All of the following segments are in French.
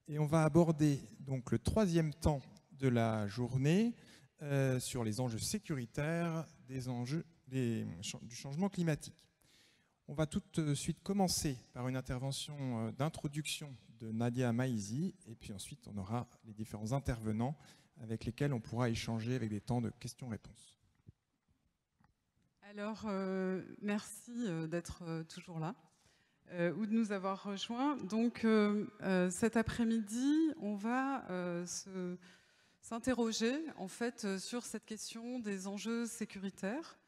Et on va aborder donc le troisième temps de la journée sur les enjeux sécuritaires du changement climatique. On va tout de suite commencer par une intervention d'introduction de Nadia Maizi, et puis ensuite on aura les différents intervenants avec lesquels on pourra échanger avec des temps de questions-réponses. Alors, merci d'être toujours là, ou de nous avoir rejoints. Donc, cet après-midi, on va s'interroger en fait sur cette question des enjeux sécuritaires.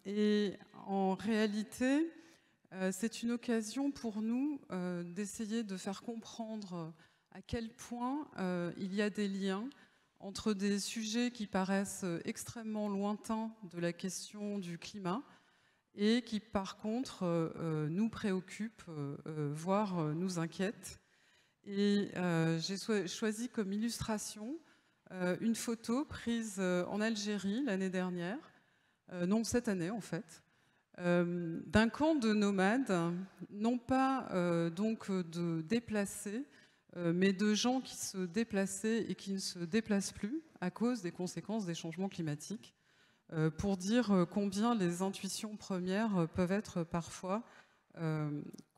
Et en réalité, c'est une occasion pour nous d'essayer de faire comprendre à quel point il y a des liens entre des sujets qui paraissent extrêmement lointains de la question du climat et qui, par contre, nous préoccupent, voire nous inquiètent. Et j'ai choisi comme illustration une photo prise en Algérie l'année dernière, non cette année en fait, d'un camp de nomades, non pas donc de déplacés, mais de gens qui se déplaçaient et qui ne se déplacent plus à cause des conséquences des changements climatiques, pour dire combien les intuitions premières peuvent être parfois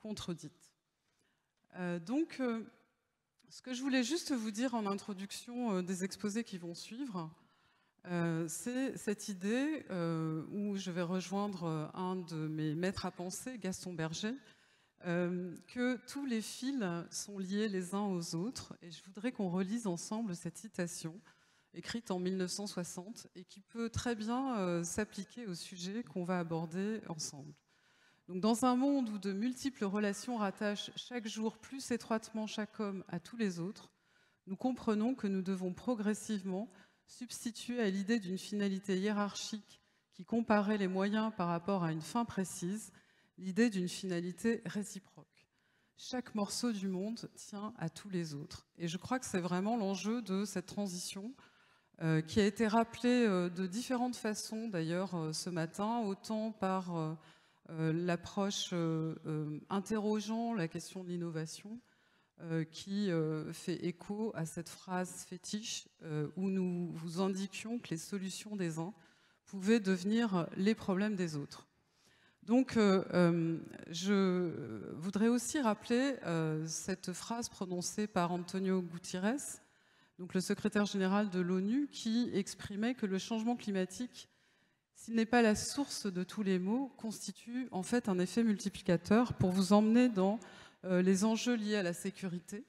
contredites. Donc, ce que je voulais juste vous dire en introduction des exposés qui vont suivre, c'est cette idée où je vais rejoindre un de mes maîtres à penser, Gaston Berger, que tous les fils sont liés les uns aux autres. Et je voudrais qu'on relise ensemble cette citation écrite en 1960 et qui peut très bien s'appliquer au sujet qu'on va aborder ensemble. Donc, dans un monde où de multiples relations rattachent chaque jour plus étroitement chaque homme à tous les autres, nous comprenons que nous devons progressivement substituer à l'idée d'une finalité hiérarchique qui comparait les moyens par rapport à une fin précise, l'idée d'une finalité réciproque. Chaque morceau du monde tient à tous les autres. Et je crois que c'est vraiment l'enjeu de cette transition qui a été rappelée de différentes façons d'ailleurs ce matin, autant par l'approche interrogeant la question de l'innovation, qui fait écho à cette phrase fétiche où nous vous indiquions que les solutions des uns pouvaient devenir les problèmes des autres. Donc, je voudrais aussi rappeler cette phrase prononcée par Antonio Guterres, donc le secrétaire général de l'ONU, qui exprimait que le changement climatique, s'il n'est pas la source de tous les maux, constitue en fait un effet multiplicateur pour vous emmener dans les enjeux liés à la sécurité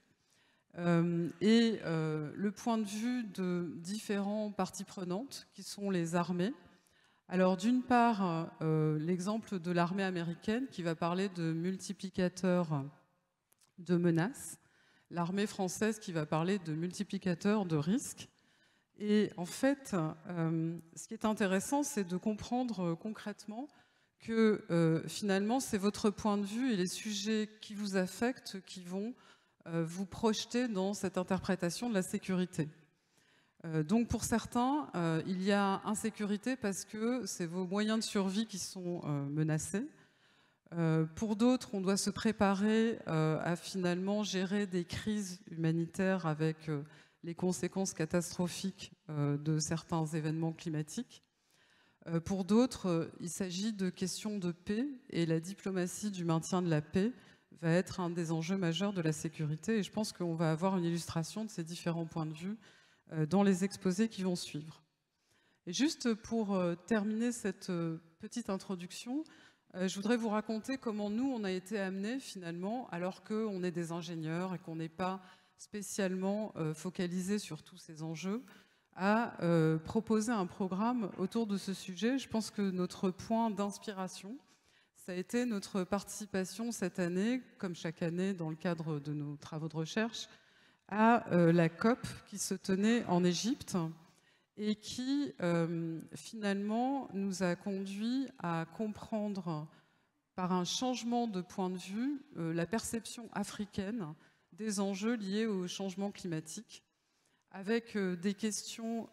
et le point de vue de différentes parties prenantes qui sont les armées. Alors d'une part, l'exemple de l'armée américaine qui va parler de multiplicateurs de menaces, l'armée française qui va parler de multiplicateurs de risques. Et en fait, ce qui est intéressant, c'est de comprendre concrètement que finalement, c'est votre point de vue et les sujets qui vous affectent qui vont vous projeter dans cette interprétation de la sécurité. Donc pour certains, il y a insécurité parce que c'est vos moyens de survie qui sont menacés. Pour d'autres, on doit se préparer à finalement gérer des crises humanitaires avec les conséquences catastrophiques de certains événements climatiques. Pour d'autres, il s'agit de questions de paix et la diplomatie du maintien de la paix va être un des enjeux majeurs de la sécurité. Et je pense qu'on va avoir une illustration de ces différents points de vue dans les exposés qui vont suivre. Et juste pour terminer cette petite introduction, je voudrais vous raconter comment nous, on a été amenés finalement, alors qu'on est des ingénieurs et qu'on n'est pas spécialement focalisés sur tous ces enjeux, à proposer un programme autour de ce sujet. Je pense que notre point d'inspiration, ça a été notre participation cette année, comme chaque année dans le cadre de nos travaux de recherche, à la COP qui se tenait en Égypte et qui finalement nous a conduit à comprendre par un changement de point de vue la perception africaine des enjeux liés au changement climatique, avec des questions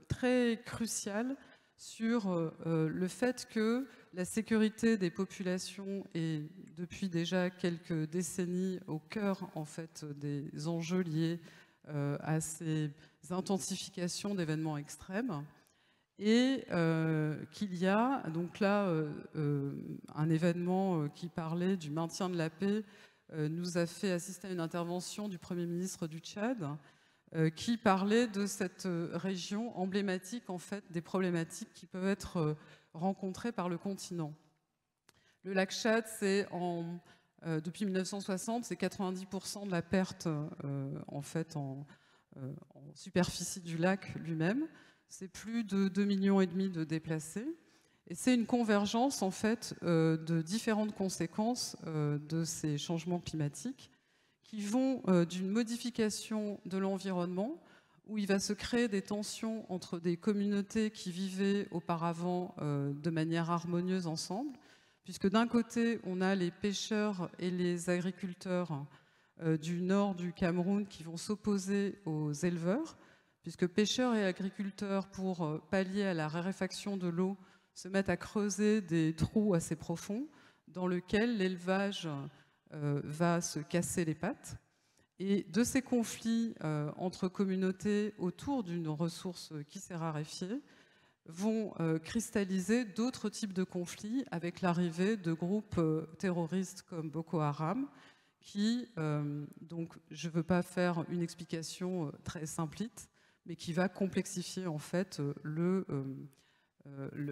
très cruciales sur le fait que la sécurité des populations est depuis déjà quelques décennies au cœur en fait des enjeux liés à ces intensifications d'événements extrêmes, et qu'il y a donc là un événement qui parlait du maintien de la paix nous a fait assister à une intervention du Premier ministre du Tchad qui parlait de cette région emblématique en fait des problématiques qui peuvent être rencontrées par le continent. Le lac Tchad, c'est depuis 1960, c'est 90% de la perte en fait en superficie du lac lui-même. C'est plus de 2,5 millions de déplacés. Et c'est une convergence en fait de différentes conséquences de ces changements climatiques qui vont d'une modification de l'environnement où il va se créer des tensions entre des communautés qui vivaient auparavant de manière harmonieuse ensemble, puisque d'un côté, on a les pêcheurs et les agriculteurs du nord du Cameroun qui vont s'opposer aux éleveurs, puisque pêcheurs et agriculteurs, pour pallier à la raréfaction de l'eau, se mettent à creuser des trous assez profonds dans lesquels l'élevage va se casser les pattes. Et de ces conflits entre communautés autour d'une ressource qui s'est raréfiée vont cristalliser d'autres types de conflits avec l'arrivée de groupes terroristes comme Boko Haram qui, donc je ne veux pas faire une explication très simpliste, mais qui va complexifier en fait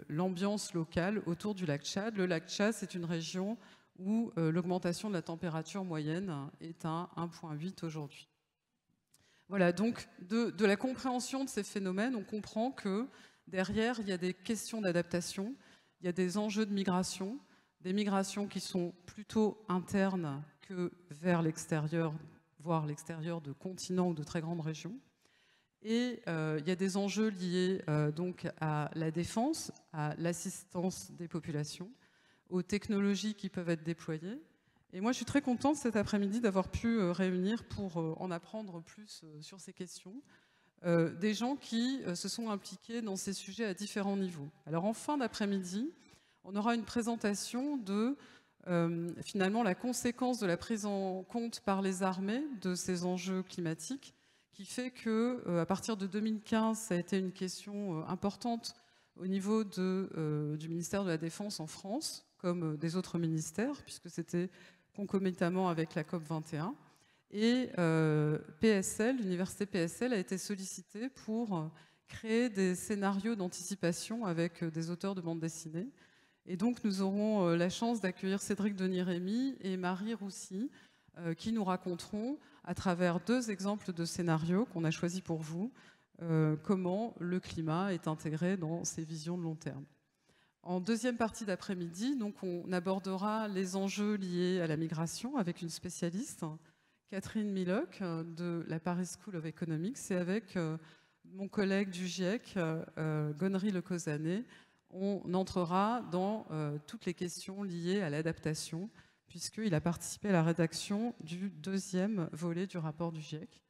l'ambiance locale autour du lac Tchad. Le lac Tchad, c'est une région où l'augmentation de la température moyenne est à 1,8 aujourd'hui. Voilà, donc de la compréhension de ces phénomènes, on comprend que derrière, il y a des questions d'adaptation, il y a des enjeux de migration, des migrations qui sont plutôt internes que vers l'extérieur, voire l'extérieur de continents ou de très grandes régions. Et il y a des enjeux liés donc à la défense, à l'assistance des populations, aux technologies qui peuvent être déployées. Et moi, je suis très contente cet après-midi d'avoir pu réunir pour en apprendre plus sur ces questions des gens qui se sont impliqués dans ces sujets à différents niveaux. Alors en fin d'après-midi, on aura une présentation de finalement la conséquence de la prise en compte par les armées de ces enjeux climatiques, qui fait que à partir de 2015, ça a été une question importante au niveau du ministère de la Défense en France, comme des autres ministères, puisque c'était concomitamment avec la COP21. Et PSL, l'université PSL, a été sollicitée pour créer des scénarios d'anticipation avec des auteurs de bande dessinée. Et donc nous aurons la chance d'accueillir Cédric Denis-Rémy et Marie Roussy, qui nous raconteront, à travers 2 exemples de scénarios qu'on a choisis pour vous, comment le climat est intégré dans ces visions de long terme. En deuxième partie d'après-midi, donc, on abordera les enjeux liés à la migration avec une spécialiste, Catherine Millock, de la Paris School of Economics, et avec mon collègue du GIEC, Gonnery Lecosané, on entrera dans toutes les questions liées à l'adaptation, puisqu'il a participé à la rédaction du 2e volet du rapport du GIEC.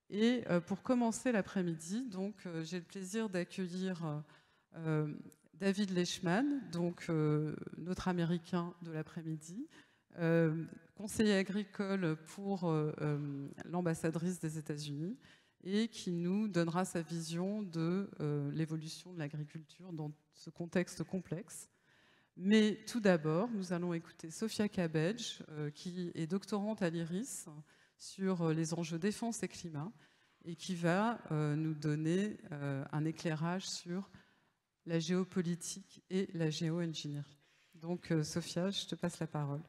Et pour commencer l'après-midi, donc j'ai le plaisir d'accueillir David Leishman, donc notre Américain de l'après-midi, conseiller agricole pour l'ambassadrice des États-Unis, et qui nous donnera sa vision de l'évolution de l'agriculture dans ce contexte complexe. Mais tout d'abord, nous allons écouter Sophia Cabbage, qui est doctorante à l'IRIS sur les enjeux défense et climat, et qui va nous donner un éclairage sur la géopolitique et la géo-ingénierie. Donc, Sophia, je te passe la parole.